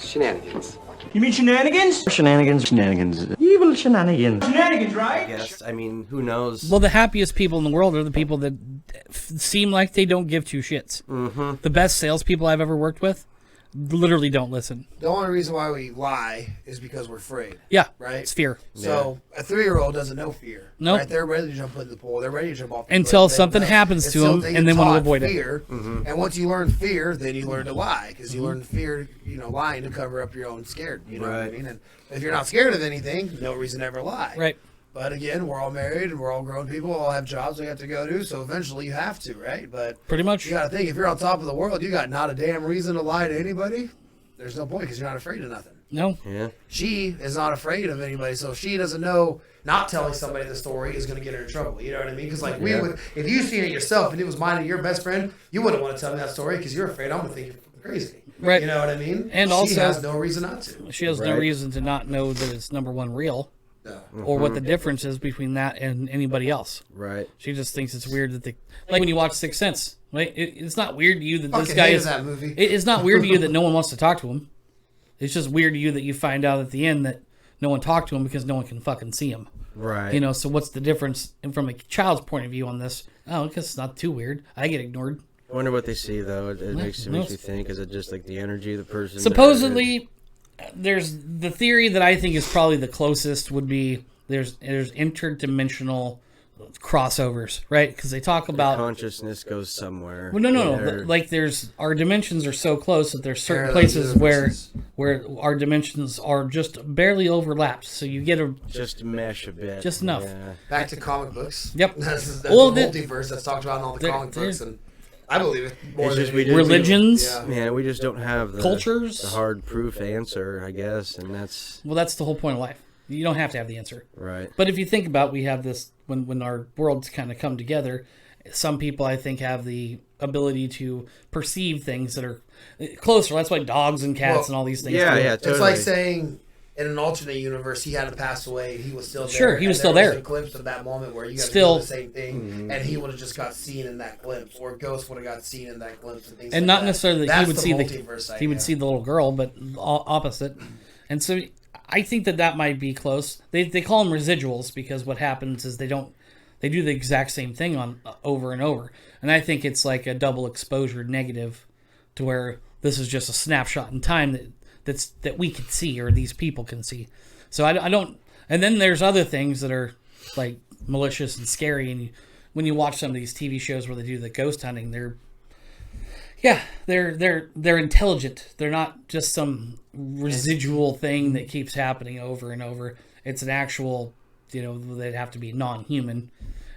Shenanigans. You mean shenanigans? Shenanigans. Evil shenanigans. Shenanigans, right? Yes, I mean, who knows? Well, the happiest people in the world are the people that seem like they don't give two shits. Mm-hmm. The best salespeople I've ever worked with literally don't listen. The only reason why we lie is because we're afraid. Yeah, right? It's fear. So a 3-year-old doesn't know fear. Nope. Right? They're ready to jump into the pool. They're ready to jump off the Until cliff. something happens to them, and then want to avoid fear, it. Mm-hmm. And once you learn fear, then you learn to lie because you learn fear, lying to cover up your own scared. You know what I mean? And if you're not scared of anything, no reason to ever lie. Right. But again, we're all married and we're all grown people. We all have jobs we have to go to. So eventually you have to, right? But pretty much. You got to think, if you're on top of the world, you got not a damn reason to lie to anybody. There's no point because you're not afraid of nothing. No. Yeah. She is not afraid of anybody, so she doesn't know not telling somebody the story is going to get her in trouble. You know what I mean? Because we would, if you seen it yourself and it was mine and your best friend, you wouldn't want to tell me that story because you're afraid I'm going to think you're crazy. Right. You know what I mean? And she also, has no reason not to. She has no reason to not know that it's number one real. No. Or what the difference is between that and anybody else. Right. She just thinks it's weird that like when you watch Sixth Sense, right? It's not weird to you that this Fucking guy hated is. that movie. It's not weird to you that no one wants to talk to him. It's just weird to you that you find out at the end that no one talked to him because no one can fucking see him. Right. So what's the difference? And from a child's point of view on this, I guess it's not too weird. I get ignored. I wonder what they see, though. It makes me think, is it just like the energy of the person? Supposedly, there's the theory that I think is probably the closest would be there's interdimensional crossovers, right? Because they talk about consciousness goes somewhere. Well, no. Like our dimensions are so close that there's certain places where our dimensions are just barely overlapped. So you get just mesh a bit, just enough. Yeah. Back to comic books. Yep. That's the multiverse that's talked about in all the comic books, and I believe it more than religions. Yeah, we just don't have the cultures, the hard proof answer, I guess, and that's the whole point of life. You don't have to have the answer. Right. But if you think about, we have this, when our worlds kind of come together, some people, I think, have the ability to perceive things that are closer. That's why dogs and cats and all these things. Yeah, totally. It's like saying, in an alternate universe, he hadn't passed away, he was still there. Sure, he was still there. There was a glimpse of that moment where you guys do the same thing, and he would have just got seen in that glimpse, or Ghost would have got seen in that glimpse, and things and like not that. necessarily that That's he would see multiverse he would see the little girl, but opposite. And so I think that might be close. They call them residuals because what happens is they do the exact same thing on over and over. And I think it's like a double exposure negative, to where this is just a snapshot in time that we can see, or these people can see. So I don't. And then there's other things that are like malicious and scary. And when you watch some of these TV shows where they do the ghost hunting, they're intelligent. They're not just some residual thing that keeps happening over and over. It's an actual, they'd have to be non-human.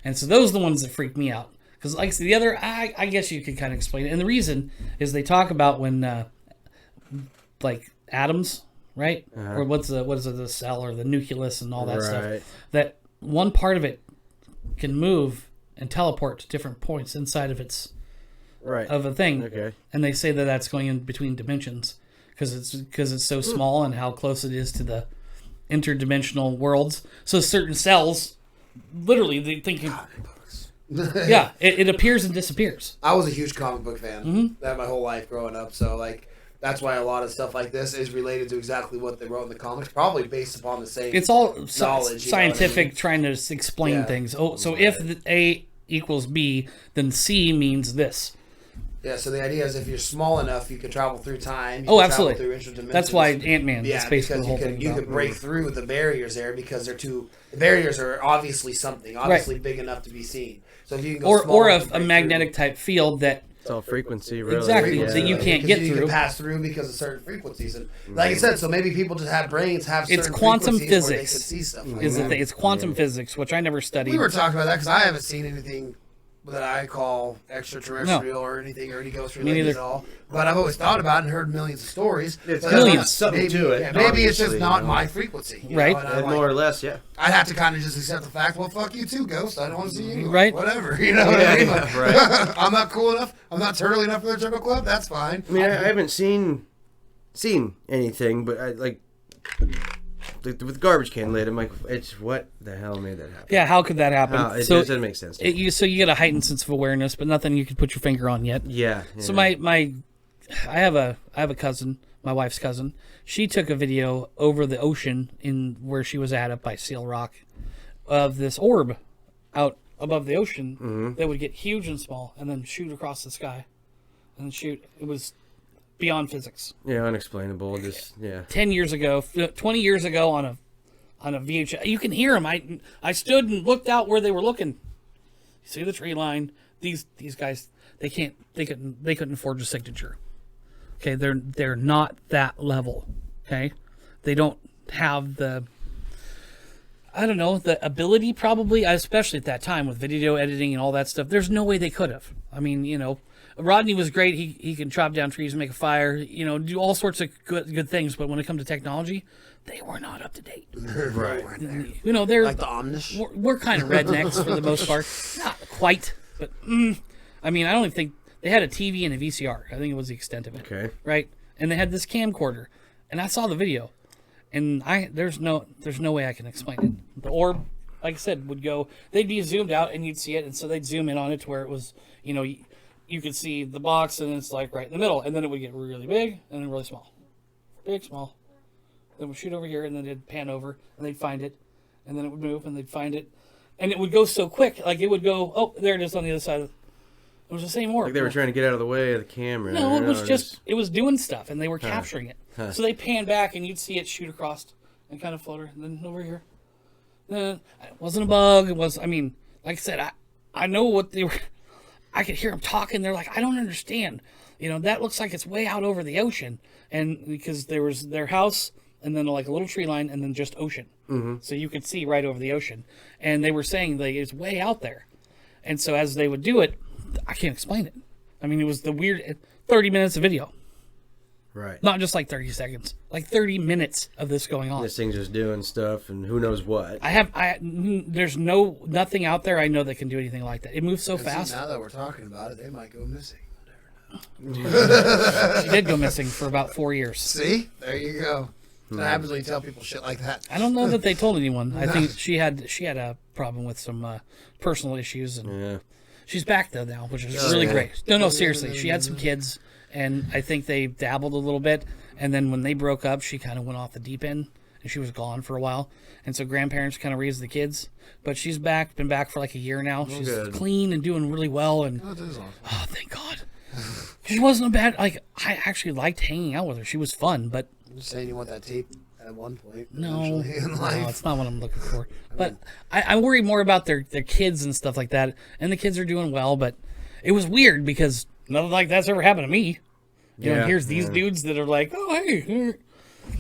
And so those are the ones that freak me out. Because like the other, I guess you could kind of explain it. And the reason is they talk about when, like atoms, right? Uh-huh. Or what is it, the cell or the nucleus and all that Right. stuff. That one part of it can move and teleport to different points inside of its... Right. of a thing. Okay. And they say that that's going in between dimensions because it's so small and how close it is to the interdimensional worlds. So certain cells, literally, they think... yeah, it appears and disappears. I was a huge comic book fan that my whole life growing up, so that's why a lot of stuff like this is related to exactly what they wrote in the comics, probably based upon the same It's all knowledge, scientific, trying to explain things. Oh, so if A equals B, then C means this. Yeah, so the idea is if you're small enough, you can travel through time. Absolutely. Travel through interdimensions. That's why Ant-Man. Yeah, because you can break through the barriers there because the barriers are obviously something, big enough to be seen. So if you can go or a magnetic type field that. It's all frequency, really. Exactly, that you can't get through. You can pass through because of certain frequencies, and like I said, so maybe people just have brains have certain it's quantum frequencies where physics. they can see stuff like is that. the thing? It's quantum physics, which I never studied. We were talking about that because I haven't seen anything that I call extraterrestrial or anything or any ghost related at all. But I've always thought about it and heard millions of stories. It's millions. Something to it. Yeah, maybe it's just not my frequency. Right. And more or less, yeah. I'd have to kind of just accept the fact, well, fuck you too, Ghost. I don't want to see you. Right. Whatever. You know what I mean? Like, right. I'm not cool enough. I'm not turtly enough for the Turtle Club. That's fine. I mean, I haven't seen anything, but I like... With the garbage can lid, I'm like, it's what the hell made that happen? Yeah, how could that happen? It doesn't make sense. So you get a heightened sense of awareness, but nothing you can put your finger on yet. Yeah. So I have a cousin. my wife's cousin, she took a video over the ocean in where she was at up by Seal Rock of this orb out above the ocean that would get huge and small and then shoot across the sky and then shoot. It was beyond physics. Yeah, unexplainable. Just 10 years ago, 20 years ago on a VHS. You can hear them. I stood and looked out where they were looking. You see the tree line. These guys, they couldn't forge a signature. Okay, they're not that level. Okay, they don't have the ability probably, especially at that time with video editing and all that stuff. There's no way they could have. I mean, Rodney was great. He can chop down trees and make a fire, do all sorts of good things. But when it comes to technology, they were not up to date. right. They're Like the Omnish. we're kind of rednecks for the most part. Not quite, but I mean, I don't even think they had a TV and a VCR. I think it was the extent of it. Okay. Right, and they had this camcorder, and I saw the video, and there's no way I can explain it. The orb, like I said, would go. They'd be zoomed out, and you'd see it, and so they'd zoom in on it to where it was, you could see the box, and it's like right in the middle, and then it would get really big and then really small, big, small. Then we'd shoot over here, and then it'd pan over, and they'd find it, and then it would move, and they'd find it, and it would go so quick, like it would go, oh, there it is on the other side. It was the same orb. Like they were trying to get out of the way of the camera. No, it was it was doing stuff, and they were capturing it. So they pan back, and you'd see it shoot across and kind of float, and then over here. It wasn't a bug. It was, like I said, I know what they were. I could hear them talking. They're like, I don't understand. That looks like it's way out over the ocean. And because there was their house and then like a little tree line and then just ocean. Mm-hmm. So you could see right over the ocean. And they were saying like it's way out there. And so as they would do it, I can't explain it. It was the weird 30 minutes of video. Right. Not just like 30 seconds. Like 30 minutes of this going on. This thing's just doing stuff and who knows what. There's nothing out there I know that can do anything like that. It moves so fast. Now that we're talking about it, they might go missing. She did go missing for about 4 years. See? There you go. That happens when you tell people shit like that. I don't know that they told anyone. I think she had a problem with some personal issues, and she's back though now, which is really great. No, seriously, she had some kids, and I think they dabbled a little bit, and then when they broke up, she kind of went off the deep end, and she was gone for a while, and so grandparents kind of raised the kids. But she's back, been back for like a year now. She's clean and doing really well, and that is awesome. Oh, thank God. She wasn't a bad. I actually liked hanging out with her. She was fun, but. I'm just saying you want that tape at one point. No, in life. no, it's not what I'm looking for. But I worry more about their kids and stuff like that. And the kids are doing well, but it was weird because nothing like that's ever happened to me. Here's these dudes that are like, oh, hey.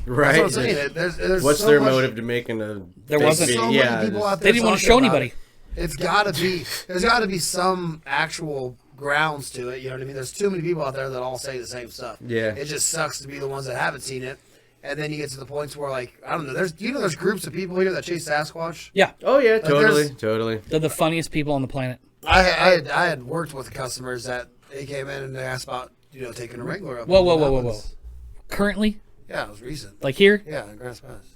Right. That's what I'm saying. There's What's so their much, motive to making a... There wasn't. so many people out there they didn't want to show anybody. It's got to be... There's got to be some actual grounds to it. You know what I mean? There's too many people out there that all say the same stuff. Yeah. It just sucks to be the ones that haven't seen it. And then you get to the points where, like, I don't know. There's groups of people here that chase Sasquatch. Yeah. Oh, yeah, Like, totally. They're the funniest people on the planet. I had worked with customers that they came in and they asked about, taking a Wrangler up. Whoa. Currently? Yeah, it was recent. Like here? Yeah, in Grass Pass.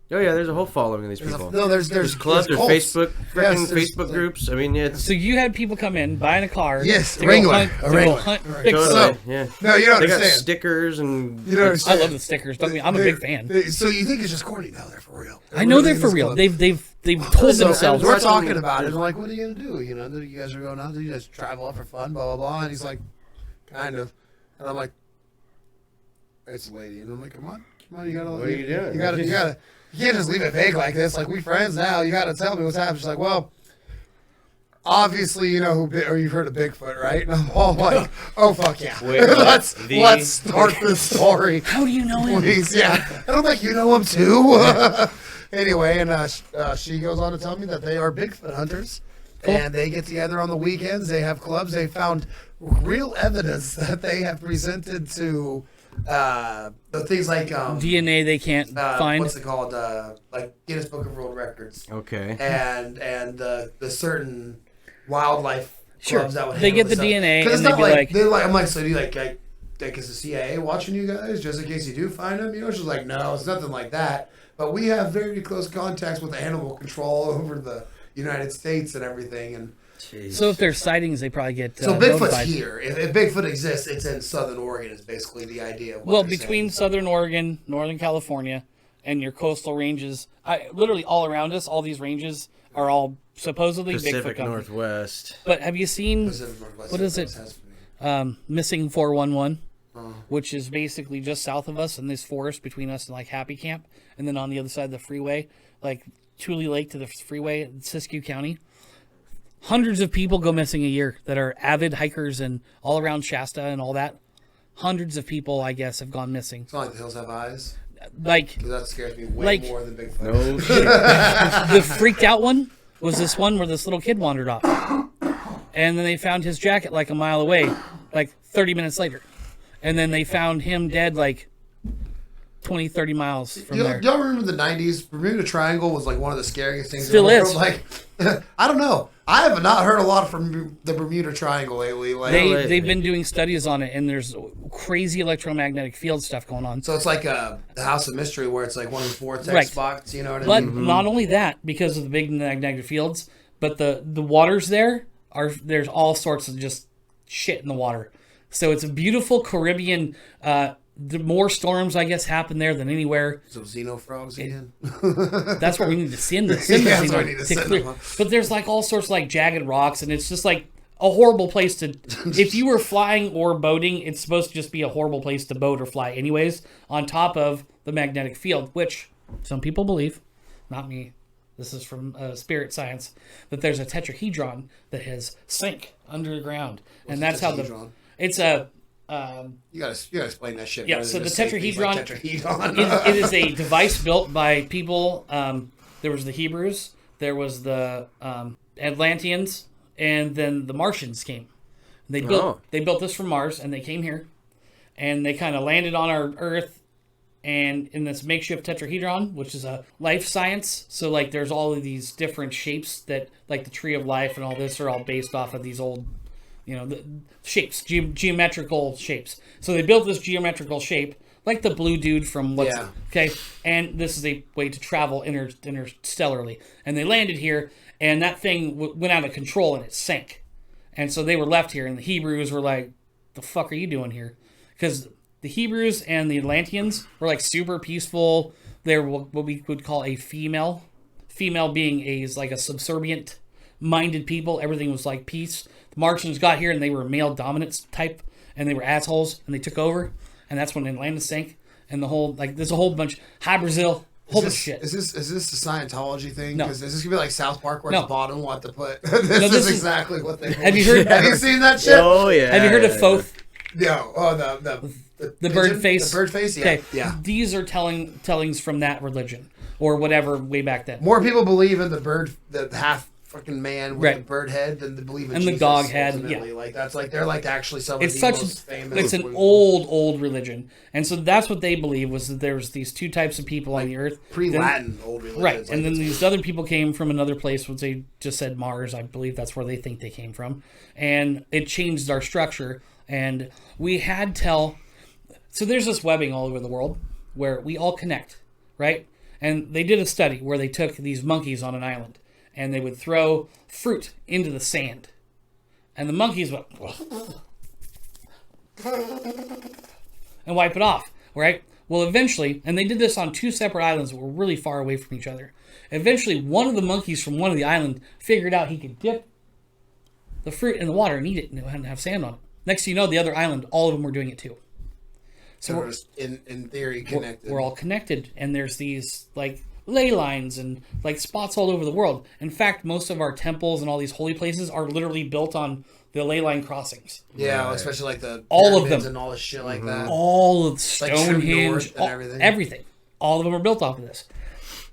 Oh, yeah, there's a whole following of these people. There's clubs, there's cults. Facebook, Yes, there's, Facebook groups. I mean, it's... So you had people come in, buying a car. Yes, to Wrangler. Go A Wrangler. hunt Right. Bigfoot. Totally, yeah. No, you don't They got understand. stickers and... You don't I understand. love the stickers. Don't I'm a big fan. So you think it's just corny? No, they're for real. I know they're in for this real. club. They've told So themselves. we're talking about it. I'm like, what are you gonna do? You guys are going out. You guys travel up for fun, blah blah blah. And he's like, kind of. And I'm like, it's a lady. And I'm like, come on, you gotta. What are you doing? You gotta. You can't just leave it vague like this. Like, we friends now. You gotta tell me what's happening. She's like, well, obviously you know or you've heard of Bigfoot, right? And I'm all like, oh fuck yeah. Wait, let's start the story. How do you know him? Please, yeah. And I'm like, you know him too? Anyway, and she goes on to tell me that they are Bigfoot hunters. Cool. And they get together on the weekends. They have clubs. They found real evidence that they have presented to the things like DNA they can't find. What's it called? Like Guinness Book of World Records. Okay. And the certain wildlife clubs that would They handle get the this stuff. DNA 'Cause and it's they'd not be like, they're like, I'm like, so do you like is the CIA watching you guys just in case you do find them? She's like, no, it's nothing like that. But we have very close contacts with animal control over the United States and everything. And Jeez. So if there's sightings, they probably get So Bigfoot's notified. here. If Bigfoot exists, it's in Southern Oregon. Is basically the idea. Of what Well, they're between saying. Southern Oregon, Northern California, and your coastal ranges, literally all around us, all these ranges are all supposedly Bigfoot Pacific country. Northwest. But have you seen Pacific Northwest, what is it? has to be. Missing 411, which is basically just south of us in this forest between us and like Happy Camp, and then on the other side of the freeway, like Tule Lake to the freeway in Siskiyou County. Hundreds of people go missing a year that are avid hikers and all around Shasta and all that. Hundreds of people, I guess, have gone missing. It's not like the hills have eyes. Like 'Cause that scares me way Like- more than Bigfoot. No shit. the freaked out one was this one where this little kid wandered off, and then they found his jacket like a mile away, like 30 minutes later, and then they found him dead like 20, 30 miles from there. Y'all remember the 90s? Bermuda Triangle was like one of the scariest things Still in the is. world. Like, I don't know. I have not heard a lot from the Bermuda Triangle lately. Like, They've been doing studies on it, and there's crazy electromagnetic field stuff going on. so it's like the House of Mystery, where it's like one of the vortex Right. spots. You know what I But mean? not only that, because of the big magnetic fields, but the waters there's all sorts of just shit in the water. So it's a beautiful Caribbean. The more storms, I guess, happen there than anywhere. So xenofrogs again. That's what we need to send. Yeah, that's what we need to send clear. them. But there's like all sorts of like jagged rocks, and it's just like a horrible place to. If you were flying or boating, it's supposed to just be a horrible place to boat or fly, anyways. On top of the magnetic field, which some people believe, not me. This is from spirit science, that there's a tetrahedron that has sank underground, and that's how the. tetrahedron? It's a. You gotta explain that shit. Yeah, better so than the just say things like tetrahedron- tetrahedron. it is a device built by people. There was the Hebrews, there was the Atlanteans, and then the Martians came. They built this from Mars, and they came here, and they kind of landed on our Earth, and in this makeshift tetrahedron, which is a life science. So like, there's all of these different shapes that, like the tree of life and all this, are all based off of these old. The shapes, geometrical shapes. So they built this geometrical shape, like the blue dude from Yeah. okay? And this is a way to travel interstellarly. And they landed here, and that thing went out of control, and it sank. And so they were left here, and the Hebrews were like, the fuck are you doing here? Because the Hebrews and the Atlanteans were like super peaceful. They're what we would call a female. Female being like a subservient minded people. Everything was like peace. The Martians got here and they were male dominance type, and they were assholes, and they took over, and that's when Atlantis sank, and the whole there's a whole bunch High Brazil, whole bunch of shit. Is this a Scientology thing? No. Because is this gonna be like South Park, where No. at the bottom we'll have to put this, this is is- exactly what they Have you heard- Have you seen that shit? Oh yeah. Have you heard of Thoth? No. Oh, the Bird pigeon? face. The bird face. Yeah. Okay. Yeah. These are tellings from that religion or whatever way back then. More people believe in the half fucking man with Right. the bird head than they believe in And the Jesus, dog head, ultimately. Like that's like they're like actually some It's of the such most famous. it's an old religion, and so that's what they believe, was that there was these two types of people on the earth. pre-Latin old religions. Right, like and then it's- these other people came from another place, which they just said Mars. I believe that's where they think they came from, and it changed our structure. And we had so there's this webbing all over the world where we all connect, right? And they did a study where they took these monkeys on an island, and they would throw fruit into the sand, and the monkeys went and wipe it off, right? Well, eventually, and they did this on two separate islands that were really far away from each other. Eventually, one of the monkeys from one of the islands figured out he could dip the fruit in the water and eat it and have sand on it. Next thing you know, the other island, all of them were doing it too. So we're just, in theory, connected. We're all connected, and there's these like ley lines and like spots all over the world. In fact, most of our temples and all these holy places are literally built on the ley line crossings. Yeah, especially like the All of pyramids them. and all this shit like that. All of Like True Stonehenge, North and everything. all of them are built off of this.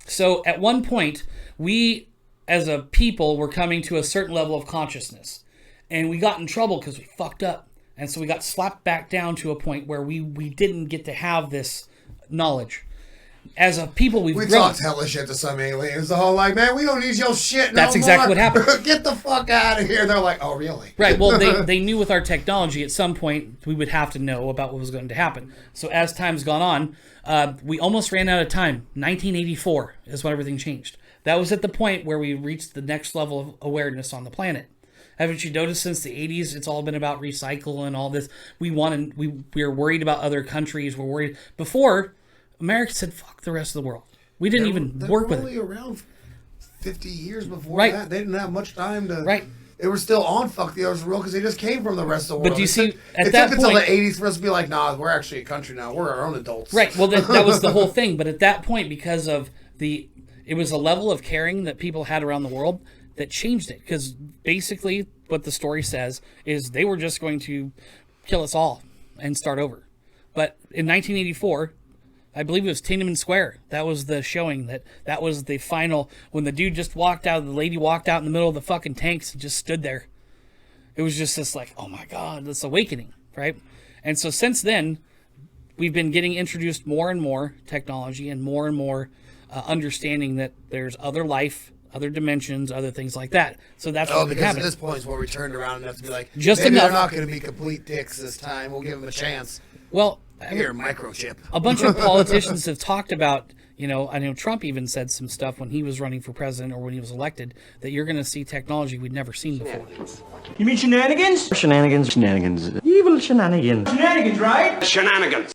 So at one point, we as a people were coming to a certain level of consciousness, and we got in trouble because we fucked up, and so we got slapped back down to a point where we didn't get to have this knowledge. As a people, We grown. talked hella shit to some aliens. The whole like, man, we don't need your shit no That's exactly more. what happened. Get the fuck out of here. They're like, oh, really? Right. Well, they knew with our technology at some point we would have to know about what was going to happen. So as time's gone on, we almost ran out of time. 1984 is when everything changed. That was at the point where we reached the next level of awareness on the planet. Haven't you noticed since the 80s, it's all been about recycle and all this. We're worried about other countries. We're worried. Before, America said, fuck the rest of the world. We didn't even work with it. They were only around 50 years before Right. that. They didn't have much time to... Right. They were still on fuck the rest of the world because they just came from the rest of the world. But do you see, it took until the 80s for us to be like, nah, we're actually a country now. We're our own adults. Right. Well, that was the whole thing. But at that point, because of it was a level of caring that people had around the world that changed it. Because basically what the story says is they were just going to kill us all and start over. But in 1984, I believe it was Tiananmen Square. That was the showing that was the final, when the dude just walked out, the lady walked out in the middle of the fucking tanks and just stood there. It was just this like, oh my God, this awakening, right? And so since then, we've been getting introduced more and more technology and more understanding that there's other life, other dimensions, other things like that. So that's what because happened. at this point is where we turned around and have to be like, Just maybe enough. they're not going to be complete dicks this time. We'll give them a chance. Well, Here, microchip. a bunch of politicians have talked about, I know Trump even said some stuff when he was running for president or when he was elected, that you're going to see technology we'd never seen before. You mean shenanigans? Shenanigans. Evil shenanigans. Shenanigans, right? Shenanigans.